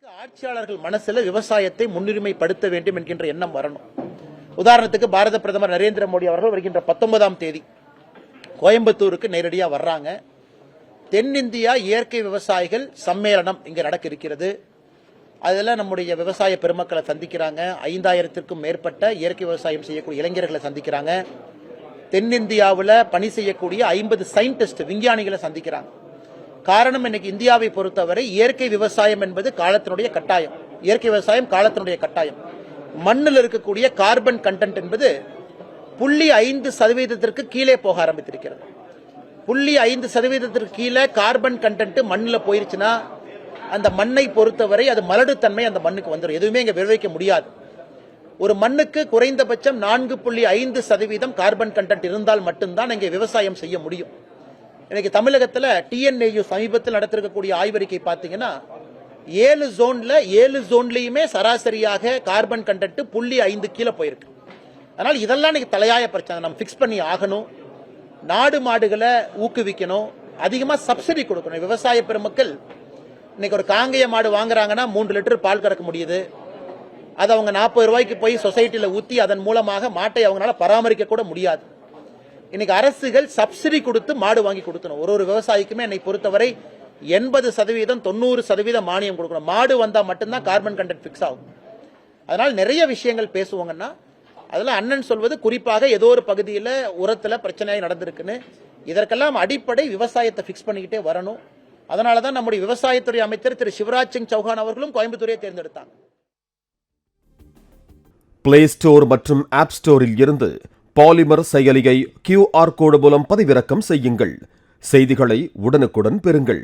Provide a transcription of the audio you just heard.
ஆட்சியாளர்கள் மனசுல விவசாயத்தை முன்னுரிமைப்படுத்த வேண்டும் என்கின்ற எண்ணம் வரணும். உதாரணத்துக்கு பாரத பிரதமர் நரேந்திர மோடி அவர்கள் வருகின்ற 19ஆம் தேதி கோயம்புத்தூருக்கு நேரடியா வர்றாங்க. தென்னிந்தியா இயற்கை விவசாயிகள் சம்மேளனம் இங்க நடக்க இருக்கிறது. அதில் நம்முடைய விவசாய பெருமக்களை சந்திக்கிறாங்க. 5000த்திற்கும் மேற்பட்ட இயற்கை விவசாயம் செய்யக்கூடிய இளைஞர்களை சந்திக்கிறாங்க. தென்னிந்தியாவில் பணி செய்யக்கூடிய 50 சயின்டிஸ்ட் விஞ்ஞானிகளை சந்திக்கிறாங்க. காரணம், இன்னைக்கு இந்தியாவை பொறுத்தவரை இயற்கை விவசாயம் என்பது காலத்தினுடைய கட்டாயம். இயற்கை விவசாயம் காலத்தினுடைய கட்டாயம். மண்ணில் இருக்கக்கூடிய கார்பன் கண்டென்ட் என்பது 0.5% கீழே போக ஆரம்பித்திருக்கிறது. 0.5% கீழே கார்பன் கண்டென்ட் மண்ணில் போயிருச்சுன்னா அந்த மண்ணை பொறுத்தவரை அது மலடுத்தன்மை அந்த மண்ணுக்கு வந்துடும். எதுவுமே இங்க விளைவிக்க முடியாது. ஒரு மண்ணுக்கு குறைந்தபட்சம் 4.5% கார்பன் கண்டென்ட் இருந்தால் மட்டும்தான் இங்கே விவசாயம் செய்ய முடியும். இன்னைக்கு தமிழகத்தில் TNAU சமீபத்தில் நடத்திருக்கக்கூடிய ஆய்வறிக்கை பார்த்தீங்கன்னா 7 ஜோன்லயுமே சராசரியாக கார்பன் கண்டென்ட் 0.5 கீழே போயிருக்கு. அதனால் இதெல்லாம் இன்னைக்கு தலையாய பிரச்சனை. நம்ம பிக்ஸ் பண்ணி ஆகணும். நாடு மாடுகளை ஊக்குவிக்கணும். அதிகமாக சப்சிடி கொடுக்கணும். விவசாய பெருமக்கள் இன்னைக்கு ஒரு காங்கேய மாடு வாங்குறாங்கன்னா 3 லிட்டர் பால் கறக்க முடியுது. அது அவங்க 40 ரூபாய்க்கு போய் சொசைட்டியில் ஊற்றி அதன் மூலமாக மாட்டை அவங்களால பராமரிக்க கூட முடியாது. இன்னைக்கு அரசுகள் சப்சிடி கொடுத்து மாடு வாங்கி கொடுக்கணும். ஒரு விவசாயிக்குமே என்னை பொறுத்தவரை 80%, 90% மானியம் கொடுக்கணும். மாடு வந்தா மட்டும்தான் கார்பன் கண்டென்ட் பிக்ஸ் ஆகும். அதனால நிறைய விஷயங்கள் பேசுவாங்கன்னா அதுல அண்ணன் சொல்வது குறிப்பாக ஏதோ ஒரு பகுதியில் உரத்துல பிரச்சனையாக நடந்திருக்குன்னு. இதற்கெல்லாம் அடிப்படை விவசாயத்தை பிக்ஸ் பண்ணிக்கிட்டே வரணும். அதனாலதான் நம்முடைய விவசாயத்துறை அமைச்சர் திரு சிவராஜ் சிங் சௌஹான் அவர்களும் கோயம்புத்தூரை தேர்ந்தெடுத்தாங்க. பிளே ஸ்டோர் மற்றும் ஆப் ஸ்டோரில் இருந்து பாலிமர் செயலியை QR கோடு மூலம் பதிவிறக்கம் செய்யுங்கள். செய்திகளை உடனுக்குடன் பெறுங்கள்.